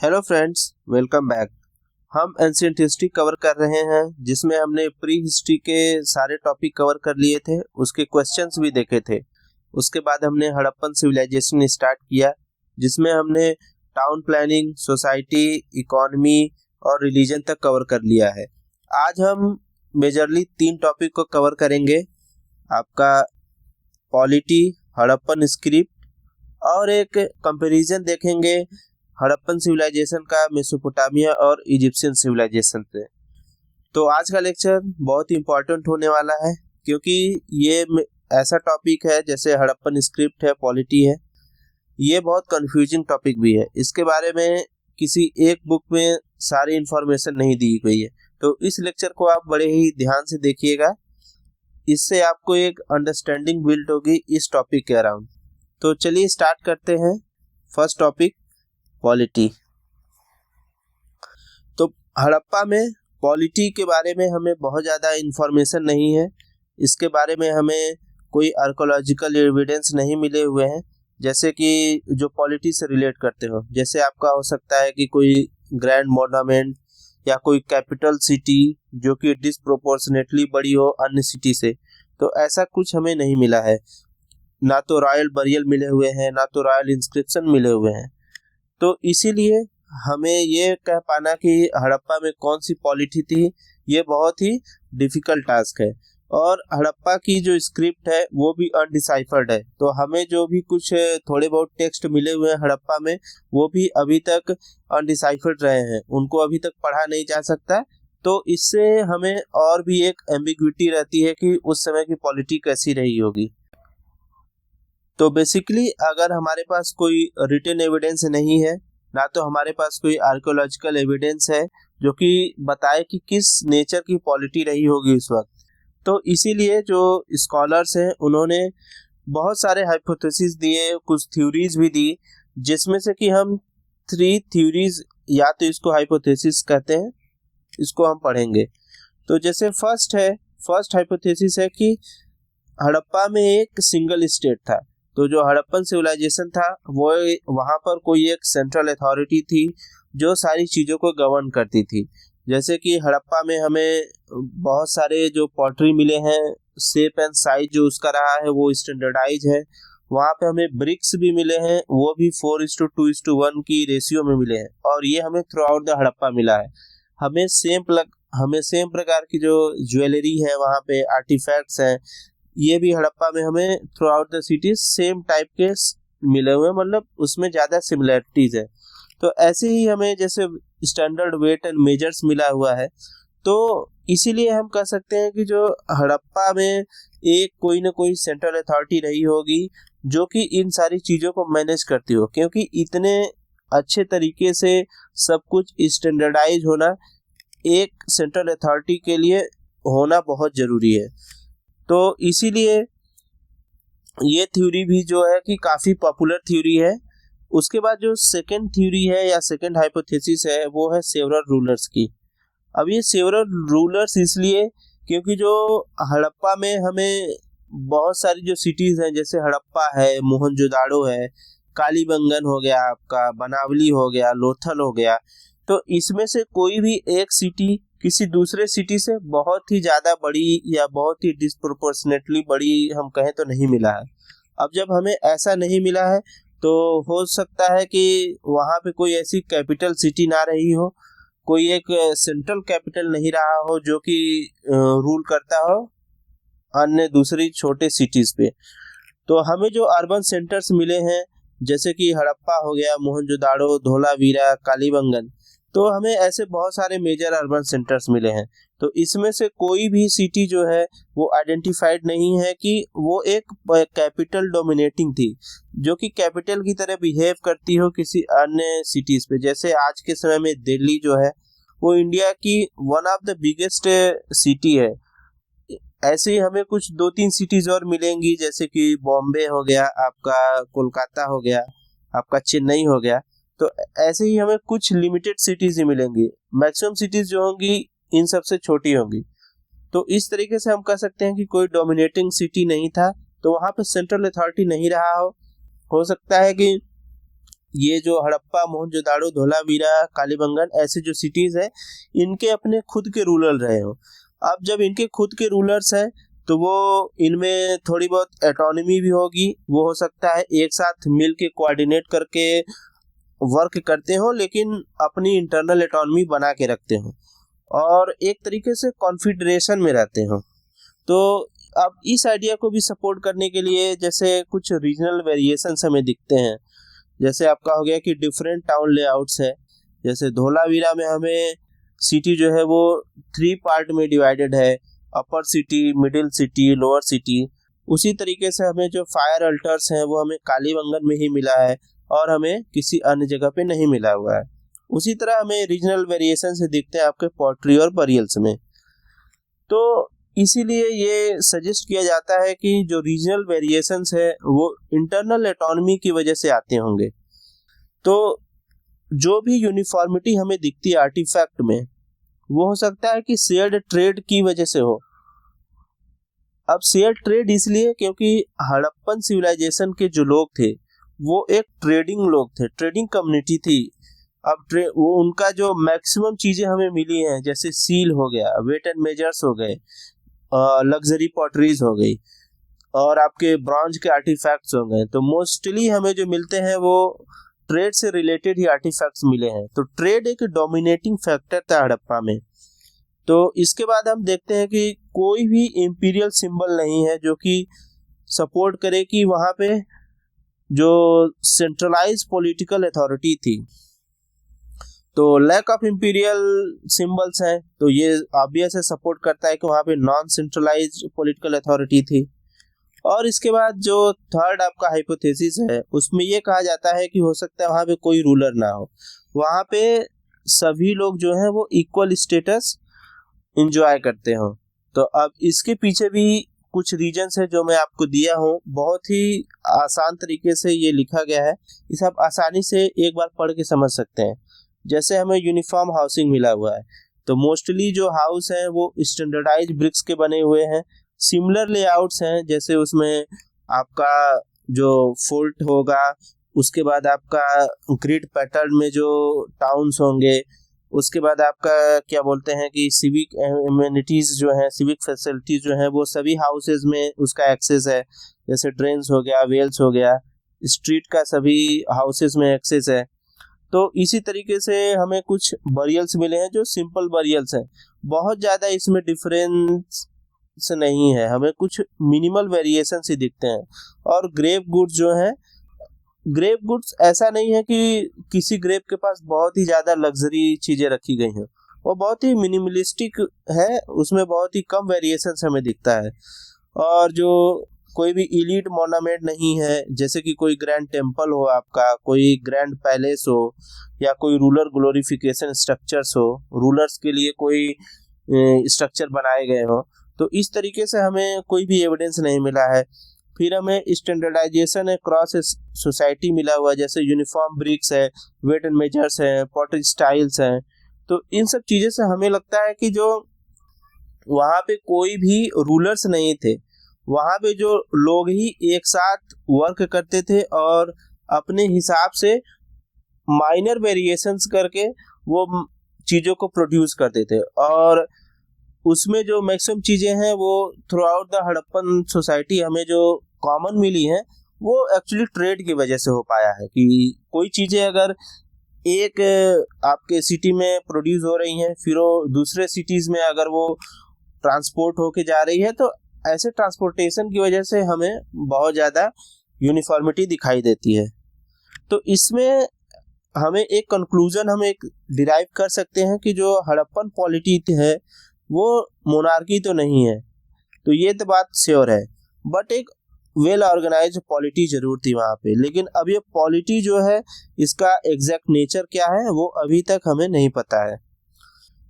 Hello friends, welcome back. हम ancient history cover कर रहे हैं जिसमें हमने प्री हिस्ट्री के सारे टॉपिक कवर कर लिए थे, उसके क्वेश्चंस भी देखे थे। उसके बाद हमने हड़प्पन सिविलाइजेशन स्टार्ट किया जिसमें हमने टाउन प्लानिंग, सोसाइटी, इकोनॉमी और रिलीजन तक कवर कर लिया है। आज हम मेजरली 3 टॉपिक को कवर करेंगे, आपका पॉलिटी, हड़प्पन स्क्रिप्ट और एक कंपैरिजन देखेंगे हड़प्पन सिविलाइजेशन का मेसोपोटामिया और इजिप्शियन सिविलाइजेशन से। तो आज का लेक्चर बहुत ही इम्पोर्टेंट होने वाला है क्योंकि ये ऐसा टॉपिक है, जैसे हड़प्पन स्क्रिप्ट है, पॉलिटी है, ये बहुत कंफ्यूजिंग टॉपिक भी है। इसके बारे में किसी एक बुक में सारी इंफॉर्मेशन नहीं दी गई है, तो इस लेक्चर को आप बड़े ही ध्यान से देखिएगा, इससे आपको एक अंडरस्टैंडिंग बिल्ड होगी इस टॉपिक के अराउंड। तो चलिए स्टार्ट करते हैं। First topic, polity. तो हड़प्पा में पॉलिटी के बारे में हमें बहुत ज़्यादा इंफॉर्मेशन नहीं है, इसके बारे में हमें कोई आर्कोलॉजिकल एविडेंस नहीं मिले हुए हैं, जैसे कि जो पॉलिटी से रिलेट करते हो। जैसे आपका हो सकता है कि कोई ग्रैंड मोनामेंट या कोई कैपिटल सिटी जो कि डिसप्रोपोर्शनेटली बड़ी हो अन्य सिटी से, तो ऐसा कुछ हमें नहीं मिला है। ना तो रॉयल बरियल मिले हुए हैं, ना तो रॉयल इंस्क्रिप्शन मिले हुए हैं। तो इसीलिए हमें ये कह पाना कि हड़प्पा में कौन सी पॉलिटी थी, ये बहुत ही डिफिकल्ट टास्क है। और हड़प्पा की जो स्क्रिप्ट है वो भी अनडिसाइफर्ड है, तो हमें जो भी कुछ थोड़े बहुत टेक्स्ट मिले हुए हैं हड़प्पा में, वो भी अभी तक अनडिसाइफर्ड रहे हैं, उनको अभी तक पढ़ा नहीं जा सकता। तो इससे हमें और भी एक एम्बिग्विटी रहती है कि उस समय की पॉलिटी कैसी रही होगी। तो बेसिकली अगर हमारे पास कोई रिटन एविडेंस नहीं है, ना तो हमारे पास कोई आर्कियोलॉजिकल एविडेंस है जो कि बताए कि किस नेचर की पॉलिटी रही होगी उस वक्त, तो इसीलिए जो स्कॉलर्स हैं उन्होंने बहुत सारे हाइपोथेसिस दिए, कुछ थ्योरीज भी दी, जिसमें से कि हम 3 थ्योरीज, या तो इसको हाइपोथेसिस कहते हैं, इसको हम पढ़ेंगे। तो जैसे फर्स्ट हाइपोथेसिस है कि हड़प्पा में एक सिंगल स्टेट था। तो जो हड़प्पन सिविलाइजेशन था वो वहाँ पर कोई एक सेंट्रल अथॉरिटी थी जो सारी चीज़ों को गवर्न करती थी। जैसे कि हड़प्पा में हमें बहुत सारे जो पॉटरी मिले हैं, शेप एंड साइज जो उसका रहा है वो स्टैंडर्डाइज है। वहाँ पे हमें ब्रिक्स भी मिले हैं, वो भी 4:2:1 की रेशियो में मिले हैं, और ये हमें थ्रू आउट द हड़प्पा मिला है। हमें सेम प्रकार की जो ज्वेलरी है, वहाँ पे आर्टिफैक्ट्स हैं, ये भी हड़प्पा में हमें through out the city same type के मिले हुए, मतलब उसमें ज़्यादा सिमिलैरिटीज है। तो ऐसे ही हमें जैसे स्टैंडर्ड वेट एंड मेजर्स मिला हुआ है, तो इसीलिए हम कह सकते हैं कि जो हड़प्पा में एक कोई ना कोई सेंट्रल अथॉरिटी रही होगी जो कि इन सारी चीज़ों को मैनेज करती हो, क्योंकि इतने अच्छे तरीके से सब कुछ स्टैंडर्डाइज होना एक सेंट्रल अथॉरिटी के लिए होना बहुत ज़रूरी है। तो इसीलिए ये थ्योरी भी जो है कि काफ़ी पॉपुलर थ्योरी है। उसके बाद जो सेकंड थ्योरी है या सेकंड हाइपोथेसिस है वो है सेवरल रूलर्स की। अब ये सेवरल रूलर्स इसलिए क्योंकि जो हड़प्पा में हमें बहुत सारी जो सिटीज़ हैं, जैसे हड़प्पा है, मोहनजोदाड़ो है, कालीबंगन हो गया, आपका बनावली हो गया, लोथल हो गया, तो इसमें से कोई भी एक सिटी किसी दूसरे सिटी से बहुत ही ज़्यादा बड़ी या बहुत ही डिस्प्रोपोर्शनेटली बड़ी हम कहें तो नहीं मिला है। अब जब हमें ऐसा नहीं मिला है तो हो सकता है कि वहाँ पे कोई ऐसी कैपिटल सिटी ना रही हो, कोई एक सेंट्रल कैपिटल नहीं रहा हो जो कि रूल करता हो अन्य दूसरी छोटे सिटीज़ पे। तो हमें जो अर्बन सेंटर्स मिले हैं, जैसे कि हड़प्पा हो गया, मोहनजोदाड़ो, धोलावीरा, कालीबंगन, तो हमें ऐसे बहुत सारे मेजर अर्बन सेंटर्स मिले हैं। तो इसमें से कोई भी सिटी जो है वो आइडेंटिफाइड नहीं है कि वो एक कैपिटल डोमिनेटिंग थी, जो कि कैपिटल की तरह बिहेव करती हो किसी अन्य सिटीज़ पे। जैसे आज के समय में दिल्ली जो है वो इंडिया की one of the biggest city है। ऐसे ही हमें कुछ 2-3 सिटीज़ और मिलेंगी, जैसे कि बॉम्बे हो गया, आपका कोलकाता हो गया, आपका चेन्नई हो गया। तो ऐसे ही हमें कुछ लिमिटेड सिटीज़ ही मिलेंगी, मैक्सिमम सिटीज़ जो होंगी इन सबसे छोटी होंगी। तो इस तरीके से हम कह सकते हैं कि कोई डोमिनेटिंग सिटी नहीं था, तो वहाँ पे सेंट्रल अथॉरिटी नहीं रहा हो सकता है कि ये जो हड़प्पा, मोहनजोदाड़ो, धोलावीरा, कालीबंगन ऐसे जो सिटीज है, इनके अपने खुद के रूलर रहे हो। अब जब इनके खुद के रूलर्स हैं तो वो इनमें थोड़ी बहुत एटोनमी भी होगी। वो हो सकता है एक साथ मिल के कोऑर्डिनेट करके वर्क करते हो, लेकिन अपनी इंटरनल एटोनमी बना के रखते हो और एक तरीके से कॉन्फिडरेशन में रहते हो। तो अब इस आइडिया को भी सपोर्ट करने के लिए जैसे कुछ रीजनल वेरिएशंस हमें दिखते हैं। जैसे आपका हो गया कि डिफरेंट टाउन लेआउट्स है। जैसे धोलावीरा में हमें सिटी जो है वो 3 पार्ट में डिवाइडेड है, upper city, middle city, lower city. उसी तरीके से हमें जो फायर अल्टर्स हैं वो हमें कालीबंगन में ही मिला है और हमें किसी अन्य जगह पे नहीं मिला हुआ है। उसी तरह हमें रीजनल वेरिएशन से दिखते हैं आपके पोट्री और बरियल्स में। तो इसीलिए ये सजेस्ट किया जाता है कि जो रीजनल वेरिएशंस है वो इंटरनल एटोनमी की वजह से आते होंगे। तो जो भी यूनिफॉर्मिटी हमें दिखती है आर्टिफैक्ट में, वो हो सकता है कि शेयर्ड ट्रेड की वजह से हो। अब शेयर्ड ट्रेड इसलिए क्योंकि हड़प्पन सिविलाइजेशन के जो लोग थे वो एक ट्रेडिंग लोग थे, ट्रेडिंग कम्युनिटी थी। अब वो उनका जो मैक्सिमम चीजें हमें मिली हैं, जैसे सील हो गया, वेट एंड मेजर्स हो गए, लग्जरी पॉटरीज हो गई और आपके ब्रॉन्ज के आर्टिफैक्ट्स हो गए। तो मोस्टली हमें जो मिलते हैं वो ट्रेड से रिलेटेड ही आर्टिफैक्ट्स मिले हैं। तो ट्रेड एक डोमिनेटिंग फैक्टर था हड़प्पा में। तो इसके बाद हम देखते हैं कि कोई भी इंपीरियल सिंबल नहीं है जो कि सपोर्ट करे कि वहां पे जो सेंट्रलाइज पॉलिटिकल अथॉरिटी थी। तो लैक ऑफ इंपीरियल सिंबल्स हैं, तो ये ऑब्वियस है सपोर्ट करता है कि वहां पे नॉन सेंट्रलाइज पॉलिटिकल अथॉरिटी थी। और इसके बाद जो थर्ड आपका हाइपोथेसिस है उसमें ये कहा जाता है कि हो सकता है वहां पे कोई रूलर ना हो, वहां पे सभी लोग जो हैं वो इक्वल स्टेटस एंजॉय करते हो। तो अब इसके पीछे भी कुछ रीजंस है जो मैं आपको दिया हूँ, बहुत ही आसान तरीके से ये लिखा गया है, इसे आप आसानी से एक बार पढ़ के समझ सकते हैं। जैसे हमें यूनिफॉर्म हाउसिंग मिला हुआ है, तो मोस्टली जो हाउस है वो स्टैंडर्डाइज ब्रिक्स के बने हुए हैं। सिमिलर लेआउट्स हैं, जैसे उसमें आपका जो फोर्ट होगा, उसके बाद आपका ग्रिड पैटर्न में जो टाउन्स होंगे, उसके बाद आपका क्या बोलते हैं कि सिविक एमिनिटीज जो हैं, सिविक फैसिलिटीज जो हैं वो सभी हाउसेज में उसका एक्सेस है। जैसे ड्रेन्स हो गया, वेल्स हो गया, स्ट्रीट का सभी हाउसेज में एक्सेस है। तो इसी तरीके से हमें कुछ बरियल्स मिले हैं जो सिंपल बरियल्स हैं, बहुत ज़्यादा इसमें डिफरेंस नहीं है, हमें कुछ मिनिमल वेरिएशन ही दिखते हैं। और ग्रेव गुड्स जो हैं, ग्रेव गुड्स ऐसा नहीं है कि किसी ग्रेव के पास बहुत ही ज़्यादा लग्जरी चीज़ें रखी गई हैं, वो बहुत ही मिनिमलिस्टिक है, उसमें बहुत ही कम वेरिएशंस हमें दिखता है। और जो कोई भी इलीट मोनामेंट नहीं है, जैसे कि कोई ग्रैंड टेम्पल हो आपका, कोई ग्रैंड पैलेस हो, या कोई रूलर ग्लोरिफिकेशन स्ट्रक्चर्स हो, रूलर्स के लिए कोई स्ट्रक्चर बनाए गए हो, तो इस तरीके से हमें कोई भी एविडेंस नहीं मिला है। फिर हमें स्टैंडर्डाइजेशन क्रॉस सोसाइटी मिला हुआ है, जैसे यूनिफॉर्म ब्रिक्स है, वेट एंड मेजर्स है, पॉटरी स्टाइल्स हैं। तो इन सब चीज़ों से हमें लगता है कि जो वहाँ पे कोई भी रूलर्स नहीं थे, वहाँ पे जो लोग ही एक साथ वर्क करते थे और अपने हिसाब से माइनर वेरिएशंस करके वो चीज़ों को प्रोड्यूस करते थे। और उसमें जो मैक्सिमम चीज़ें हैं वो through out the Harappan society हमें जो कॉमन मिली हैं वो एक्चुअली ट्रेड की वजह से हो पाया है। कि कोई चीज़ें अगर एक आपके सिटी में प्रोड्यूस हो रही हैं, फिर वो दूसरे सिटीज़ में अगर वो ट्रांसपोर्ट होके जा रही है, तो ऐसे ट्रांसपोर्टेशन की वजह से हमें बहुत ज़्यादा यूनिफॉर्मिटी दिखाई देती है। तो इसमें हमें एक कंक्लूजन हम एक डिराइव कर सकते हैं कि जो हड़प्पन पॉलिटी है वो मोनार्की तो नहीं है, तो ये तो बात श्योर है, बट एक वेल ऑर्गेनाइज्ड पॉलिटी जरूर थी वहाँ पे। लेकिन अब ये पॉलिटी जो है इसका एग्जैक्ट नेचर क्या है वो अभी तक हमें नहीं पता है।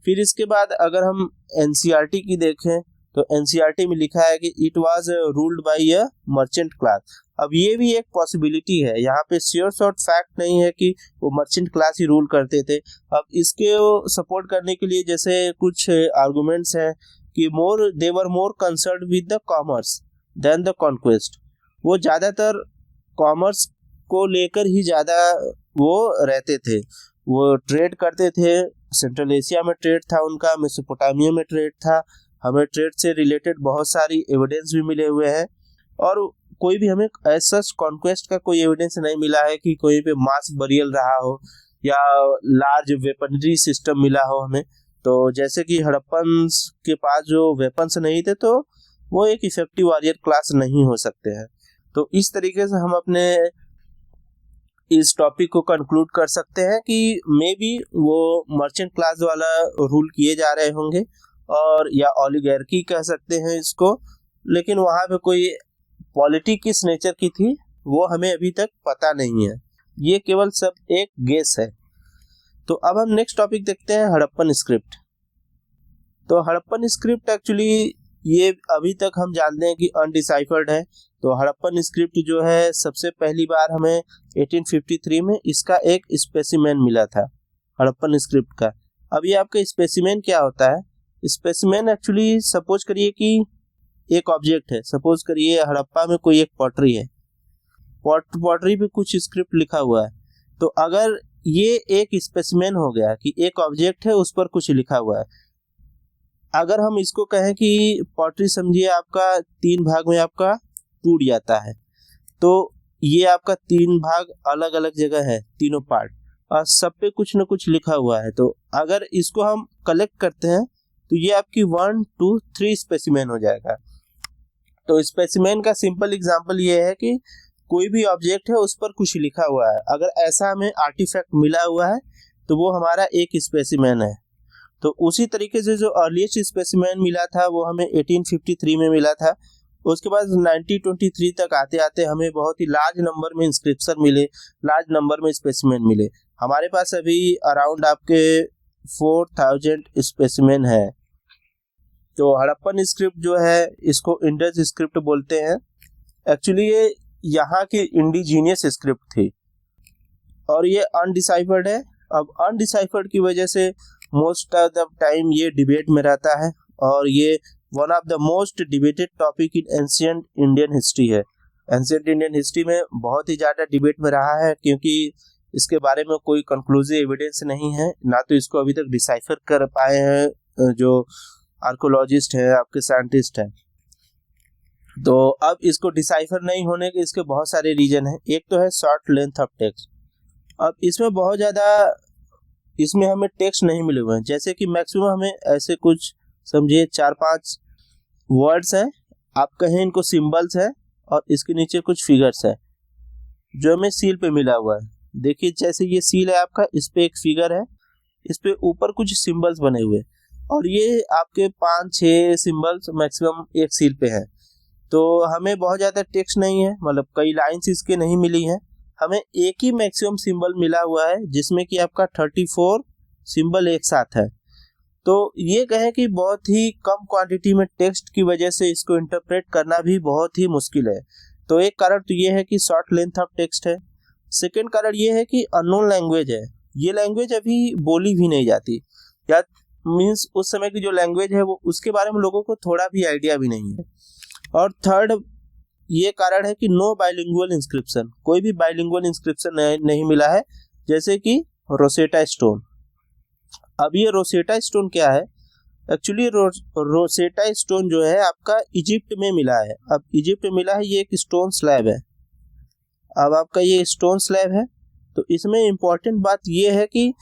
फिर इसके बाद अगर हम एनसीईआरटी की देखें तो एनसीईआरटी में लिखा है कि it was ruled by a merchant class. अब ये भी एक पॉसिबिलिटी है, यहाँ पे श्योर शॉर्ट फैक्ट नहीं है कि वो मर्चेंट क्लास ही रूल करते थे। अब इसके सपोर्ट करने के लिए जैसे कुछ आर्गुमेंट्स हैं कि they were more concerned with the commerce than the conquest. वो ज़्यादातर कॉमर्स को लेकर ही ज़्यादा वो रहते थे, वो ट्रेड करते थे। सेंट्रल एशिया में ट्रेड था उनका, मेसोपोटामिया में ट्रेड था। हमें ट्रेड से रिलेटेड बहुत सारी एविडेंस भी मिले हुए हैं, और कोई भी हमें ऐसा कॉन्क्वेस्ट का कोई एविडेंस नहीं मिला है कि कोई पे मास बरियल रहा हो या लार्ज वेपनरी सिस्टम मिला हो हमें। तो जैसे कि हड़प्पन के पास जो वेपन्स नहीं थे, तो वो एक इफेक्टिव वॉरियर क्लास नहीं हो सकते हैं। तो इस तरीके से हम अपने इस टॉपिक को कंक्लूड कर सकते हैं कि मे बी वो मर्चेंट क्लास वाला रूल किए जा रहे होंगे, और या ओलिगार्की कह सकते हैं इसको, लेकिन वहाँ पे कोई पॉलिटी किस नेचर की थी वो हमें अभी तक पता नहीं है। ये केवल सब एक गेस है। तो अब हम नेक्स्ट टॉपिक देखते हैं, हड़प्पन स्क्रिप्ट। तो हड़प्पन स्क्रिप्ट एक्चुअली ये अभी तक हम जानते हैं कि अनडिसाइफर्ड है। तो हड़प्पन स्क्रिप्ट जो है सबसे पहली बार हमें 1853 में इसका एक स्पेसिमेन मिला था, हड़प्पन स्क्रिप्ट का। अब ये आपका स्पेसिमेन क्या होता है? स्पेसिमेन एक्चुअली सपोज करिए कि एक ऑब्जेक्ट है, सपोज करिए हड़प्पा में कोई एक पॉटरी है, पॉटरी पे कुछ स्क्रिप्ट लिखा हुआ है। तो अगर ये एक स्पेसिमेन हो गया कि एक ऑब्जेक्ट है उस पर कुछ लिखा हुआ है, अगर हम इसको कहें कि पॉटरी समझिए आपका 3 भाग में आपका टूट जाता है, तो ये आपका 3 भाग अलग अलग जगह है, तीनों पार्ट, और सब पे कुछ न कुछ लिखा हुआ है। तो अगर इसको हम कलेक्ट करते हैं तो ये आपकी 1 2 3 स्पेसिमेन हो जाएगा। तो स्पेसिमेन का सिंपल एग्जांपल ये है कि कोई भी ऑब्जेक्ट है उस पर कुछ लिखा हुआ है, अगर ऐसा हमें आर्टिफैक्ट मिला हुआ है तो वो हमारा एक स्पेसिमेन है। तो उसी तरीके से जो अर्लीस्ट स्पेसिमेन मिला था वो हमें 1853 में मिला था। उसके बाद 1923 तक आते आते हमें बहुत ही लार्ज नंबर में इंस्क्रिप्शन मिले, लार्ज नंबर में स्पेसिमेन मिले। हमारे पास अभी अराउंड आपके 4000 स्पेसिमेन है। तो हड़प्पन स्क्रिप्ट जो है इसको इंडस स्क्रिप्ट बोलते हैं। एक्चुअली ये यहाँ की इंडिजीनियस स्क्रिप्ट थी और ये अनडिसाइफर्ड है। अब अनडिसाइफर्ड की वजह से मोस्ट ऑफ द टाइम ये डिबेट में रहता है, और ये one of the most debated topic in ancient Indian history है। एंशिएंट इंडियन हिस्ट्री में बहुत ही ज़्यादा डिबेट में रहा है, क्योंकि इसके बारे में कोई कंक्लूसिव एविडेंस नहीं है, ना तो इसको अभी तक डिसाइफर कर पाए हैं जो आर्कोलॉजिस्ट है, आपके साइंटिस्ट हैं। तो अब इसको डिसाइफर नहीं होने के इसके बहुत सारे रीजन हैं। एक तो है शॉर्ट लेंथ ऑफ टेक्स्ट। अब इसमें बहुत ज़्यादा इसमें हमें टेक्स्ट नहीं मिले हुए हैं, जैसे कि मैक्सिमम हमें ऐसे कुछ समझिए 4-5 वर्ड्स हैं, आप कहें इनको सिंबल्स है, और इसके नीचे कुछ फिगर्स है जो हमें सील पे मिला हुआ है। देखिए जैसे ये सील है आपका, इस पे एक फिगर है, इस पे ऊपर कुछ सिंबल्स बने हुए, और ये आपके 5-6 सिंबल्स मैक्सिमम एक सील पे है। तो हमें बहुत ज़्यादा टेक्स्ट नहीं है, मतलब कई लाइन्स इसके नहीं मिली हैं, हमें एक ही मैक्सिमम सिंबल मिला हुआ है जिसमें कि आपका 34 सिंबल एक साथ है। तो ये कहें कि बहुत ही कम क्वांटिटी में टेक्स्ट की वजह से इसको इंटरप्रेट करना भी बहुत ही मुश्किल है। तो एक कारण तो ये है कि शॉर्ट लेंथ ऑफ टेक्स्ट है। सेकेंड कारण ये है कि अननोन लैंग्वेज है, ये लैंग्वेज अभी बोली भी नहीं जाती, या मीन्स उस समय की जो लैंग्वेज है वो उसके बारे में लोगों को थोड़ा भी आइडिया भी नहीं है। और थर्ड ये कारण है कि नो बाइलिंगुअल इंस्क्रिप्शन, कोई भी बाइलिंगुअल इंस्क्रिप्शन नहीं मिला है, जैसे कि रोसेटा स्टोन। अब ये रोसेटा स्टोन क्या है? एक्चुअली रोसेटा स्टोन जो है आपका इजिप्ट में मिला है। अब इजिप्ट में मिला है, ये एक स्टोन स्लैब है। अब आपका ये स्टोन स्लैब है, तो इसमें इम्पोर्टेंट बात ये है कि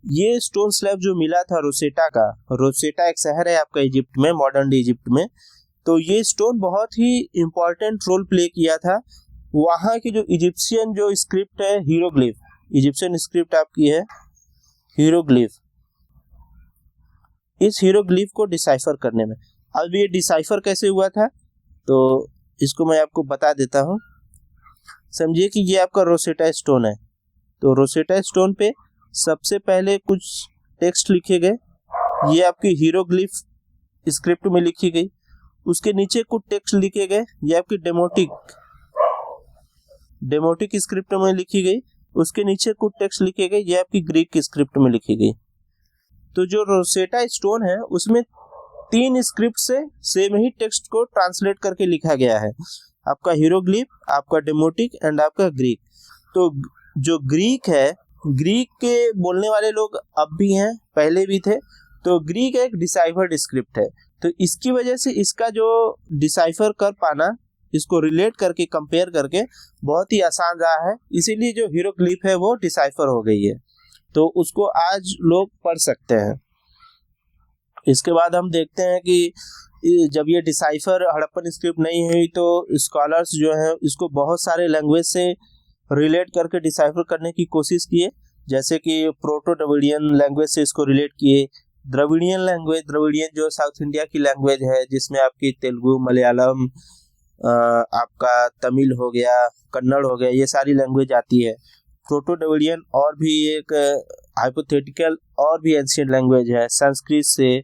ये स्टोन स्लैब जो मिला था रोसेटा का, रोसेटा एक शहर है आपका इजिप्ट में, मॉडर्न डे इजिप्ट में, तो ये स्टोन बहुत ही इम्पोर्टेंट रोल प्ले किया था। वहाँ की जो इजिप्शियन जो स्क्रिप्ट है, हीरोग्लिफ, इजिप्शियन स्क्रिप्ट आपकी है हीरोग्लिफ, इस हीरोग्लिफ को डिसाइफर करने में। अब ये डिसाइफर कैसे हुआ था तो इसको मैं आपको बता देता हूँ। समझिए कि ये आपका रोसेटा स्टोन है, तो रोसेटा स्टोन पे सबसे पहले कुछ टेक्स्ट लिखे गए, ये आपकी हीरोग्लिफ स्क्रिप्ट में लिखी गई। उसके नीचे कुछ टेक्स्ट लिखे गए, ये आपकी डेमोटिक स्क्रिप्ट में लिखी गई। उसके नीचे कुछ टेक्स्ट लिखे गए, ये आपकी ग्रीक स्क्रिप्ट में लिखी गई। तो जो रोसेटा स्टोन है उसमें 3 स्क्रिप्ट से सेम ही टेक्स्ट को ट्रांसलेट करके लिखा गया है, आपका हीरोग्लिफ, आपका डेमोटिक एंड आपका ग्रीक। तो जो ग्रीक है, ग्रीक के बोलने वाले लोग अब भी हैं, पहले भी थे। तो ग्रीक एक डिसाइफर्ड स्क्रिप्ट है, तो इसकी वजह से इसका जो डिसाइफर कर पाना, इसको रिलेट करके कंपेयर करके बहुत ही आसान रहा है, इसीलिए जो हीरोग्लिफ है वो डिसाइफर हो गई है, तो उसको आज लोग पढ़ सकते हैं। इसके बाद हम देखते हैं कि जब ये डिसाइफर हड़प्पन स्क्रिप्ट नहीं हुई तो स्कॉलर्स जो है इसको बहुत सारे लैंग्वेज से रिलेट करके डिसाइफर करने की कोशिश किए, जैसे कि प्रोटो द्रविडियन लैंग्वेज से इसको रिलेट किए। द्रविडियन लैंग्वेज, द्रविडियन जो साउथ इंडिया की लैंग्वेज है, जिसमें आपकी तेलुगु, मलयालम, आपका तमिल हो गया, कन्नड़ हो गया, ये सारी लैंग्वेज आती है। प्रोटो द्रविडियन और भी एक हाइपोथेटिकल और भी एंशिएंट लैंग्वेज है, संस्कृत से,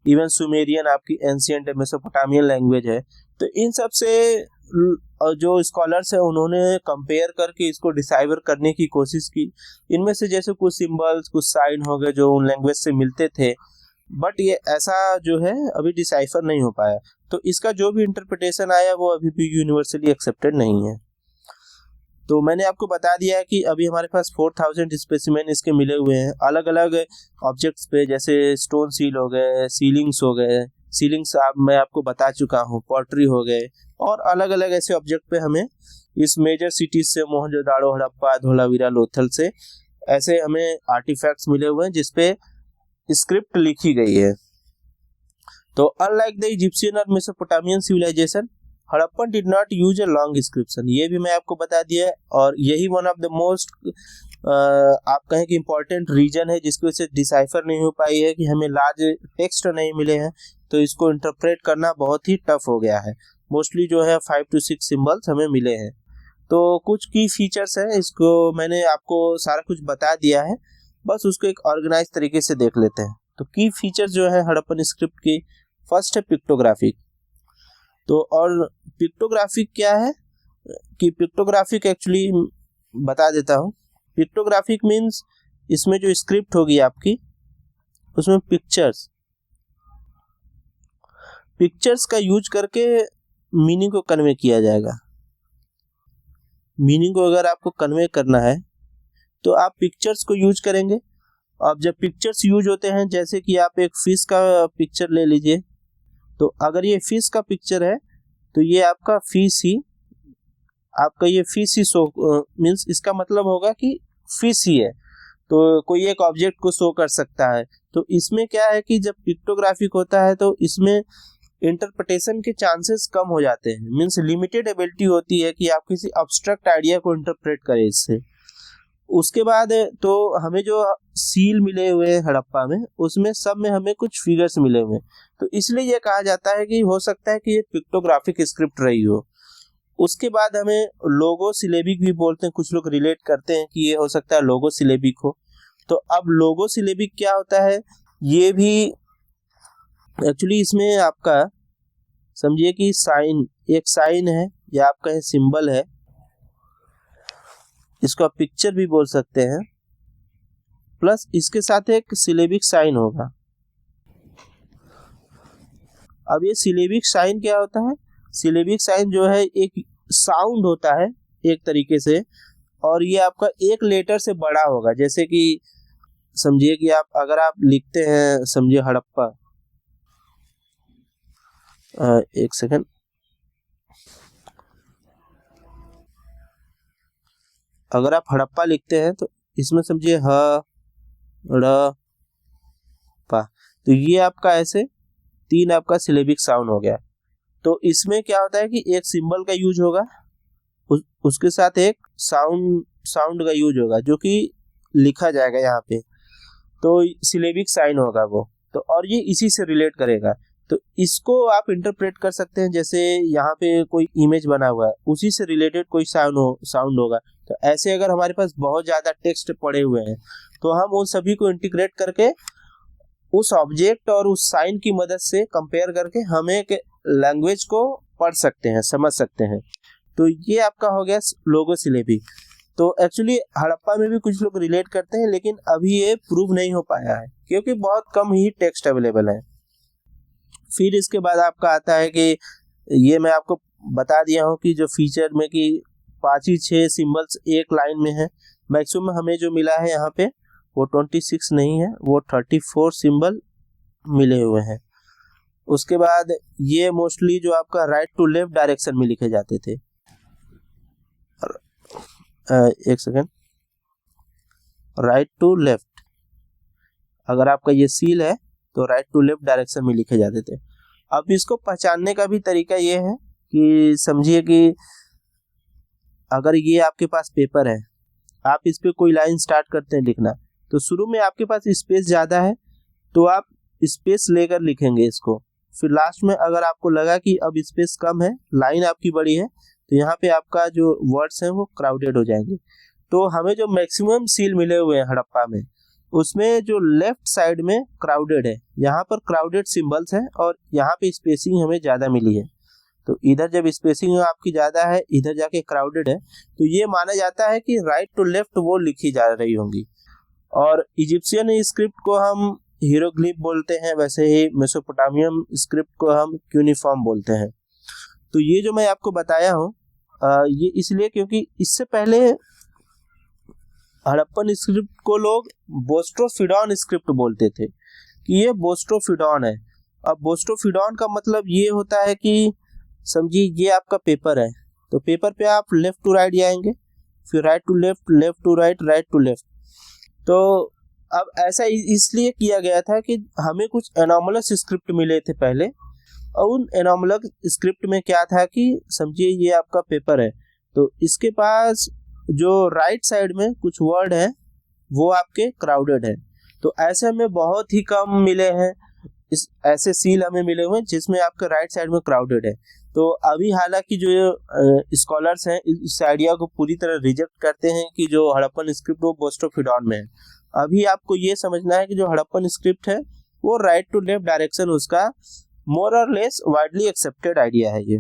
इवन सुमेरियन आपकी एंशिएंट मेसोपोटामियन लैंग्वेज है। तो इन सब से जो स्कॉलर्स है उन्होंने कंपेयर करके इसको डिसाइफर करने की कोशिश की। इनमें से जैसे कुछ सिंबल्स, कुछ साइन हो गए जो उन लैंग्वेज से मिलते थे, बट ये ऐसा जो है अभी डिसाइफर नहीं हो पाया। तो इसका जो भी इंटरप्रिटेशन आया वो अभी भी यूनिवर्सली एक्सेप्टेड नहीं है। तो मैंने आपको बता दिया है कि अभी हमारे पास 4000 स्पेसिमेन इसके मिले हुए हैं अलग अलग ऑब्जेक्ट्स पे, जैसे स्टोन सील हो गए, सीलिंग्स हो गए, सीलिंग्स मैं आपको बता चुका हूँ, पॉटरी हो गए, और अलग अलग ऐसे ऑब्जेक्ट पे हमें इस मेजर सिटीज से, मोहनजोदाड़ो, हड़प्पा, धोलावीरा, लोथल से ऐसे हमें आर्टिफैक्ट्स मिले हुए हैं जिसपे स्क्रिप्ट लिखी गई है। तो अनलाइक द इजिप्शियन और Mesopotamian civilization, Harappan did not use a long inscription, ये भी मैं आपको बता दिया है। और यही वन ऑफ द मोस्ट आप कहें कि इम्पोर्टेंट रीजन है जिसकी वजह से डिसाइफर नहीं हो पाई है, कि हमें लार्ज टेक्स्ट नहीं मिले हैं, तो इसको इंटरप्रेट करना बहुत ही टफ हो गया है। मोस्टली जो है 5 to 6 सिंबल्स हमें मिले हैं। तो कुछ की फीचर्स हैं, इसको मैंने आपको सारा कुछ बता दिया है, बस उसको एक ऑर्गेनाइज तरीके से देख लेते हैं। तो की फीचर्स जो है हड़प्पन स्क्रिप्ट की, फर्स्ट है पिक्टोग्राफिक। तो और पिक्टोग्राफिक क्या है कि पिक्टोग्राफिक एक्चुअली बता देता हूँ। पिक्टोग्राफिक मीन्स इसमें जो स्क्रिप्ट होगी आपकी, उसमें पिक्चर्स का यूज करके मीनिंग को कन्वे किया जाएगा। मीनिंग को अगर आपको कन्वे करना है तो आप पिक्चर्स को यूज करेंगे। अब जब पिक्चर्स यूज होते हैं, जैसे कि आप एक फिश का पिक्चर ले लीजिए, तो अगर ये फिश का पिक्चर है तो ये आपका फिश ही शो मीन्स इसका मतलब होगा कि फिश ही है, तो कोई एक ऑब्जेक्ट को शो कर सकता है। तो इसमें क्या है कि जब पिक्टोग्राफिक होता है तो इसमें इंटरप्रिटेशन के चांसेस कम हो जाते हैं, मीन्स लिमिटेड एबिलिटी होती है कि आप किसी अब्स्ट्रैक्ट आइडिया को इंटरप्रेट करें इससे। उसके बाद तो हमें जो सील मिले हुए हैं हड़प्पा में, उसमें सब में हमें कुछ फिगर्स मिले हुए हैं, तो इसलिए ये कहा जाता है कि हो सकता है कि ये पिक्टोग्राफिक स्क्रिप्ट रही हो। उसके बाद हमें लोगो सिलेबिक भी बोलते हैं, कुछ लोग रिलेट करते हैं कि ये हो सकता है लोगो सिलेबिक हो। तो अब लोगो सिलेबिक क्या होता है, ये भी एक्चुअली इसमें आपका समझिए कि एक साइन है या आपका है सिंबल है, इसको आप पिक्चर भी बोल सकते हैं, प्लस इसके साथ एक सिलेबिक साइन होगा। अब ये सिलेबिक साइन क्या होता है, सिलेबिक साइन जो है एक साउंड होता है एक तरीके से, और ये आपका एक लेटर से बड़ा होगा। जैसे कि समझिए कि अगर आप लिखते हैं, समझिए हड़प्पा, एक सेकंड, अगर आप हड़प्पा लिखते हैं तो इसमें समझिए हड़प्पा, तो ये आपका ऐसे 3 आपका सिलेबिक साउंड हो गया। तो इसमें क्या होता है कि एक सिंबल का यूज होगा, उसके साथ एक साउंड का यूज होगा जो कि लिखा जाएगा यहाँ पे, तो सिलेबिक साइन होगा वो। तो और ये इसी से रिलेट करेगा, तो इसको आप इंटरप्रेट कर सकते हैं। जैसे यहाँ पे कोई इमेज बना हुआ है, उसी से रिलेटेड कोई साउंड होगा। तो ऐसे अगर हमारे पास बहुत ज़्यादा टेक्स्ट पड़े हुए हैं तो हम उन सभी को इंटीग्रेट करके उस ऑब्जेक्ट और उस साइन की मदद से कंपेयर करके हम एक लैंग्वेज को पढ़ सकते हैं, समझ सकते हैं। तो ये आपका हो गया लोगो सिलेबिक। तो एक्चुअली हड़प्पा में भी कुछ लोग रिलेट करते हैं, लेकिन अभी ये प्रूव नहीं हो पाया है क्योंकि बहुत कम ही टेक्स्ट अवेलेबल है। फिर इसके बाद आपका आता है कि ये मैं आपको बता दिया हूँ कि जो फीचर में कि 5 ही 6 सिंबल्स एक लाइन में है, मैक्सिमम हमें जो मिला है यहाँ पे वो 26 नहीं है, वो 34 सिंबल मिले हुए हैं। उसके बाद ये मोस्टली जो आपका राइट टू लेफ्ट डायरेक्शन में लिखे जाते थे। एक सेकेंड, राइट टू लेफ्ट, अगर आपका ये सील है तो राइट टू लेफ्ट डायरेक्शन में लिखे जाते थे। अब इसको पहचानने का भी तरीका ये है कि समझिए कि अगर ये आपके पास पेपर है, आप इस पे कोई लाइन स्टार्ट करते हैं लिखना, तो शुरू में आपके पास स्पेस ज़्यादा है तो आप स्पेस लेकर लिखेंगे इसको। फिर लास्ट में अगर आपको लगा कि अब स्पेस कम है, लाइन आपकी बड़ी है, तो यहाँ पे आपका जो वर्ड्स हैं वो क्राउडेड हो जाएंगे। तो हमें जो मैक्सिमम सील मिले हुए हैं हड़प्पा में, उसमें जो लेफ्ट साइड में क्राउडेड है, यहाँ पर क्राउडेड सिंबल्स हैं और यहाँ पे स्पेसिंग हमें ज़्यादा मिली है। तो इधर जब स्पेसिंग आपकी ज़्यादा है, इधर जाके क्राउडेड है, तो ये माना जाता है कि राइट टू लेफ्ट वो लिखी जा रही होंगी। और इजिप्शियन स्क्रिप्ट को हम हीरोग्लिफ बोलते हैं, वैसे ही मेसोपोटामियन स्क्रिप्ट को हम क्यूनिफॉर्म बोलते हैं। तो ये जो मैं आपको बताया हूँ ये इसलिए क्योंकि इससे पहले हड़प्पन स्क्रिप्ट को लोग बोस्ट्रोफिडॉन स्क्रिप्ट बोलते थे कि ये बोस्ट्रोफिडॉन है। अब बोस्ट्रोफिडॉन का मतलब ये होता है कि समझिए ये आपका पेपर है, तो पेपर पे आप लेफ्ट टू राइट जाएंगे, फिर right to left, left to right, right to left. तो अब ऐसा इसलिए किया गया था कि हमें कुछ एनॉमलस स्क्रिप्ट मिले थे पहले, और उन एनॉमलस स्क्रिप्ट में क्या था कि समझिए ये आपका पेपर है, तो इसके पास जो राइट साइड में कुछ वर्ड है वो आपके क्राउडेड है। तो ऐसे हमें बहुत ही कम मिले हैं, इस ऐसे सील हमें मिले हुए हैं जिसमें आपके राइट साइड में क्राउडेड है। तो अभी हालांकि जो स्कॉलर्स हैं इस आइडिया को पूरी तरह रिजेक्ट करते हैं कि जो हड़प्पन स्क्रिप्ट वो बोस्ट्रोफिडॉन में है। अभी आपको ये समझना है कि जो हड़प्पन स्क्रिप्ट है वो राइट टू लेफ्ट डायरेक्शन उसका मोर और लेस वाइडली एक्सेप्टेड आइडिया है ये।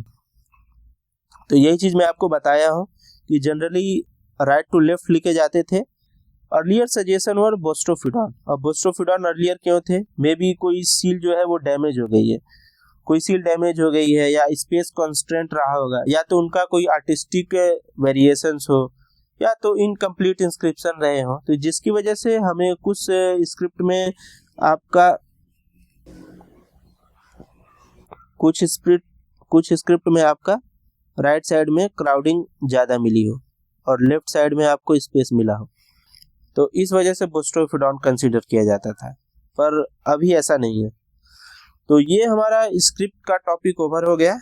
तो यही चीज़ मैं आपको बताया हूँ कि जनरली राइट टू लेफ्ट लिखे जाते थे। अर्लियर सजेशन और बोस्ट्रोफिडॉन। अब बोस्ट्रोफिडॉन अर्लियर क्यों थे? मे बी कोई सील जो है वो डैमेज हो गई है, कोई सील डैमेज हो गई है, या स्पेस कॉन्स्ट्रेंट रहा होगा, या तो उनका कोई आर्टिस्टिक वेरिएशंस हो, या तो इनकम्प्लीट इंस्क्रिप्शन रहे हो, तो जिसकी वजह से हमें कुछ स्क्रिप्ट में आपका कुछ स्क्रिप्ट में आपका राइट साइड में क्राउडिंग ज़्यादा मिली हो और लेफ्ट साइड में आपको स्पेस मिला हो, तो इस वजह से बोस्ट्रोफिडॉन कंसीडर किया जाता था, पर अभी ऐसा नहीं है। तो ये हमारा स्क्रिप्ट का टॉपिक ओवर हो गया।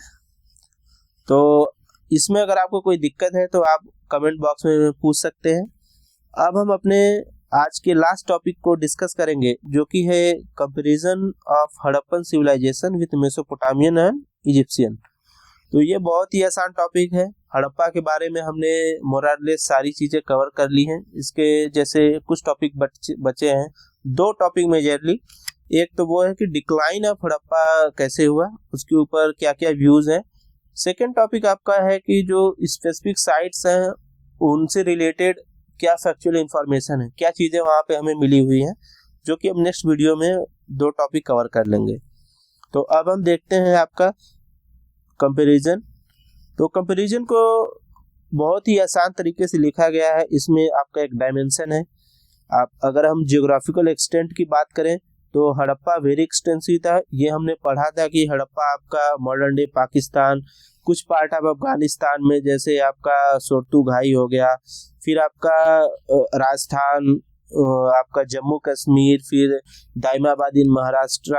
तो इसमें अगर आपको कोई दिक्कत है तो आप कमेंट बॉक्स में पूछ सकते हैं। अब हम अपने आज के लास्ट टॉपिक को डिस्कस करेंगे, जो कि है comparison of Harappan civilization with Mesopotamian and Egyptian. तो ये बहुत ही आसान टॉपिक है। हड़प्पा के बारे में हमने मोरारलेस सारी चीज़ें कवर कर ली हैं। इसके जैसे कुछ टॉपिक बचे हैं, 2 टॉपिक मेजरली। एक तो वो है कि डिक्लाइन ऑफ हड़प्पा कैसे हुआ, उसके ऊपर क्या क्या व्यूज़ हैं। सेकेंड टॉपिक आपका है कि जो स्पेसिफिक साइट्स हैं उनसे रिलेटेड क्या फैक्चुअल इंफॉर्मेशन है, क्या चीज़ें वहाँ पे हमें मिली हुई हैं, जो कि हम नेक्स्ट वीडियो में 2 टॉपिक कवर कर लेंगे। तो अब हम देखते हैं आपका कंपैरिजन। तो कंपैरिजन को बहुत ही आसान तरीके से लिखा गया है। इसमें आपका एक डायमेंशन है। आप अगर हम जियोग्राफिकल एक्सटेंट की बात करें तो हड़प्पा वेरी एक्सटेंसिव था। ये हमने पढ़ा था कि हड़प्पा आपका मॉडर्न डे पाकिस्तान, कुछ पार्ट ऑफ अफगानिस्तान में जैसे आपका सोरतू घाई हो गया, फिर आपका राजस्थान, आपका जम्मू कश्मीर, फिर दाइमाबाद इन महाराष्ट्र,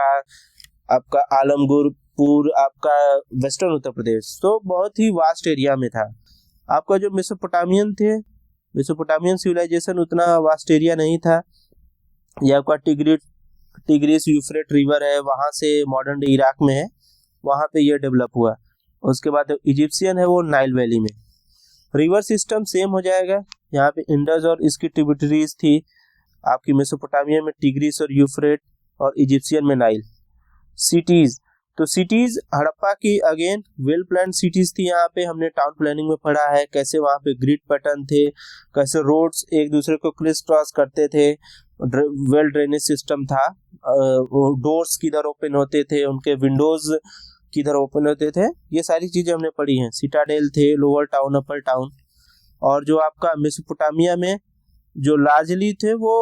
आपका आलमगुरपुर, आपका वेस्टर्न उत्तर प्रदेश। तो बहुत ही वास्ट एरिया में था। आपका जो मेसोपोटामियन थे, मेसोपोटामियन सिविलाइजेशन उतना वास्ट एरिया नहीं था। यह आपका टिग्रिस यूफ्रेट रिवर है, वहाँ से मॉडर्न डे इराक में है, वहाँ पे ये डेवलप हुआ। उसके बाद इजिप्शियन है वो नाइल वैली में। रिवर सिस्टम सेम हो जाएगा, यहाँ पे इंडस और इसकी ट्रिब्यूटरीज थी। आपकी मेसोपोटामिया में टिग्रिस और यूफ्रेट, और इजिप्शियन में नाइल। सिटीज, तो सिटीज हड़प्पा की अगेन वेल प्लान सिटीज थी। यहाँ पे हमने टाउन प्लानिंग में पढ़ा है कैसे वहाँ पे ग्रिड पैटर्न थे, कैसे रोड्स एक दूसरे को क्रिस क्रॉस करते थे, वेल ड्रेनेज सिस्टम था, डोर्स किधर ओपन होते थे, उनके विंडोज किधर ओपन होते थे, ये सारी चीजें हमने पढ़ी हैं। सिटाडेल थे, लोअर टाउन, अपर टाउन। और जो आपका मेसोपोटामिया में जो लार्जली थे वो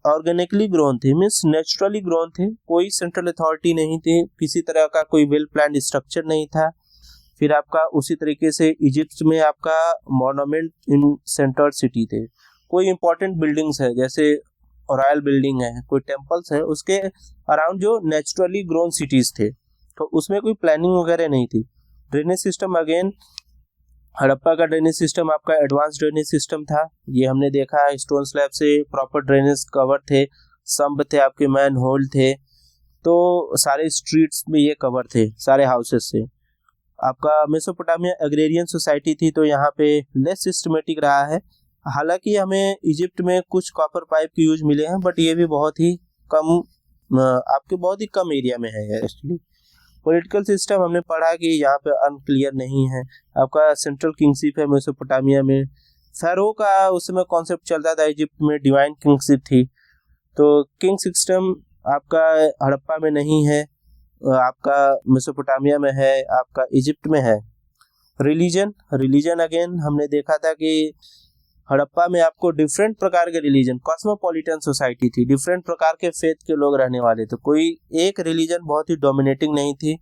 ऑर्गेनिकली ग्रोन थे, मीन्स नेचुरली ग्रोन थे, कोई सेंट्रल अथॉरिटी नहीं थी, किसी तरह का कोई वेल प्लान्ड स्ट्रक्चर नहीं था। फिर आपका उसी तरीके से इजिप्ट में आपका मॉन्यूमेंट इन सेंट्रल सिटी थे, कोई इंपॉर्टेंट बिल्डिंग्स है जैसे रॉयल बिल्डिंग है, कोई टेम्पल्स है, उसके अराउंड जो नेचुरली ग्रोन सिटीज थे, तो उसमें कोई प्लानिंग वगैरह नहीं थी। ड्रेनेज सिस्टम अगेन हड़प्पा का ड्रेनेज सिस्टम आपका एडवांस ड्रेनेज सिस्टम था, ये हमने देखा है, स्टोन स्लैब से प्रॉपर ड्रेनेज कवर थे, सम्ब थे, आपके मैन होल थे, तो सारे स्ट्रीट्स में ये कवर थे सारे हाउसेस से। आपका मेसोपोटामिया एग्रेरियन सोसाइटी थी, तो यहाँ पे लेस सिस्टमेटिक रहा है। हालांकि हमें इजिप्ट में कुछ कॉपर पाइप के यूज मिले हैं, बट ये भी बहुत ही कम, आपके बहुत ही कम एरिया में है एक्चुअली। पॉलिटिकल सिस्टम हमने पढ़ा कि यहाँ पे अनक्लियर नहीं है। आपका सेंट्रल किंगशिप है मेसोपोटामिया में, फेरो का उस समय कॉन्सेप्ट चलता था इजिप्ट में, डिवाइन किंगशिप थी, तो किंग सिस्टम आपका हड़प्पा में नहीं है, आपका मेसोपोटामिया में है, आपका इजिप्ट में है। रिलीजन अगेन हमने देखा था कि हड़प्पा में आपको डिफरेंट प्रकार के रिलीजन, कॉस्मोपॉलिटन सोसाइटी थी, डिफरेंट प्रकार के फेथ के लोग रहने वाले थे, कोई एक रिलीजन बहुत ही डोमिनेटिंग नहीं थी,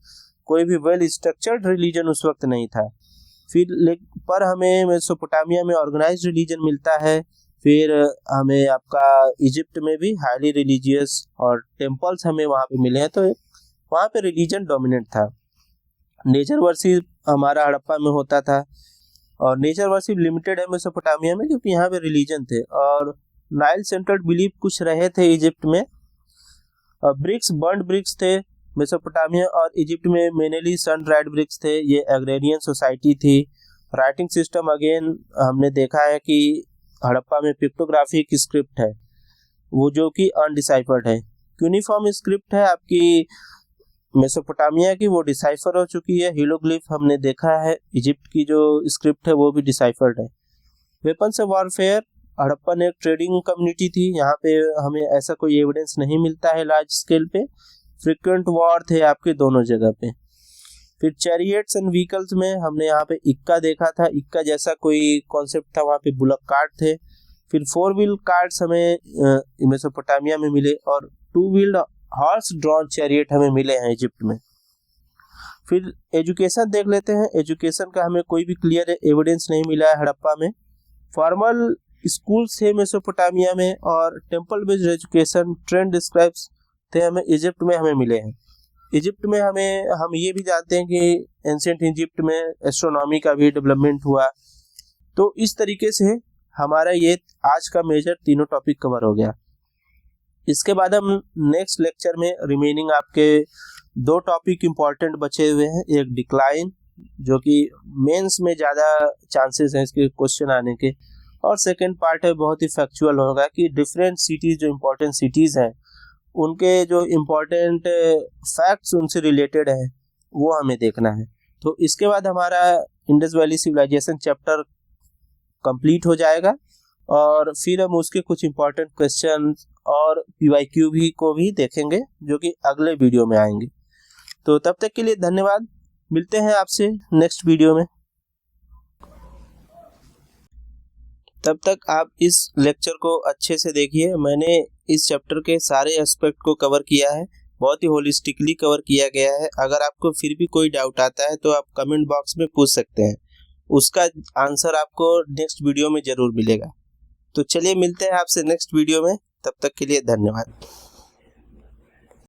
कोई भी वेल स्ट्रक्चर्ड रिलीजन उस वक्त नहीं था। फिर पर हमें मेसोपोटामिया में ऑर्गेनाइज्ड रिलीजन मिलता है, फिर हमें आपका इजिप्ट में भी हाईली रिलीजियस और टेम्पल्स हमें वहाँ पे मिले हैं, तो वहाँ पे रिलीजन डोमिनेंट था। नेचर वर्शिप हमारा हड़प्पा में होता था, और नेचर वर्शिप लिमिटेड है मेसोपोटामिया में क्योंकि यहाँ पे रिलीजन थे, और नाइल सेंटर्ड बिलीफ कुछ रहे थे इजिप्ट में। ब्रिक्स, बर्न्ड ब्रिक्स थे मेसोपोटामिया और इजिप्ट में, मेनली सन ड्राइड ब्रिक्स थे, ये एग्रेरियन सोसाइटी थी। राइटिंग सिस्टम अगेन हमने देखा है कि हड़प्पा में पिक्टोग्राफिक स्क्रिप्ट है, वो जो कि अनडिसाइफर्ड है। यूनिफॉर्म स्क्रिप्ट है आपकी मेसोपोटामिया की, वो डिसाइफर हो चुकी है। हीरोग्लिफ हमने देखा है, इजिप्ट की जो स्क्रिप्ट है वो भी डिसाइफर्ड है। वेपन से वॉरफेयर, हड़प्पा ने एक ट्रेडिंग कम्युनिटी थी, यहाँ पे हमें ऐसा कोई एविडेंस नहीं मिलता है लार्ज स्केल पे। फ्रिक्वेंट वॉर थे आपके दोनों जगह पे। फिर चैरियट्स एंड व्हीकल्स में हमने यहाँ पे इक्का देखा था, इक्का जैसा कोई कॉन्सेप्ट था, वहाँ पे बुलक कार्ट थे। फिर 4 व्हील कार्ट्स हमें मेसोपोटामिया में मिले, और 2 व्हील्ड हॉर्स ड्रॉन चैरियट हमें मिले हैं इजिप्ट में। फिर एजुकेशन देख लेते हैं, एजुकेशन का हमें कोई भी क्लियर एविडेंस नहीं मिला है हड़प्पा में। फॉर्मल स्कूल्स थे मेसोपोटामिया में, और temple based education trend describes थे हमें इजिप्ट में हमें मिले हैं। इजिप्ट में हम ये भी जानते हैं कि एंशिएंट इजिप्ट में एस्ट्रोनॉमी का भी डेवलपमेंट हुआ। तो इस तरीके से हमारा ये आज का मेजर तीनों टॉपिक कवर हो गया। इसके बाद हम नेक्स्ट लेक्चर में रिमेनिंग आपके 2 टॉपिक इम्पॉर्टेंट बचे हुए हैं, एक डिक्लाइन जो कि मेंस में ज़्यादा चांसेस हैं इसके क्वेश्चन आने के, और सेकंड पार्ट है बहुत ही फैक्चुअल होगा कि डिफरेंट सिटीज़ जो इम्पोर्टेंट सिटीज़ हैं उनके जो इम्पोर्टेंट फैक्ट्स उनसे रिलेटेड है वो हमें देखना है। तो इसके बाद हमारा Indus valley civilization chapter complete हो जाएगा, और फिर हम उसके कुछ इम्पोर्टेंट क्वेश्चन और PYQ भी को भी देखेंगे जो कि अगले वीडियो में आएंगे। तो तब तक के लिए धन्यवाद, मिलते हैं आपसे नेक्स्ट वीडियो में। तब तक आप इस लेक्चर को अच्छे से देखिए, मैंने इस चैप्टर के सारे एस्पेक्ट को कवर किया है, बहुत ही होलिस्टिकली कवर किया गया है। अगर आपको फिर भी कोई डाउट आता है तो आप कमेंट बॉक्स में पूछ सकते हैं, उसका आंसर आपको नेक्स्ट वीडियो में ज़रूर मिलेगा। तो चलिए मिलते हैं आपसे नेक्स्ट वीडियो में, तब तक के लिए धन्यवाद।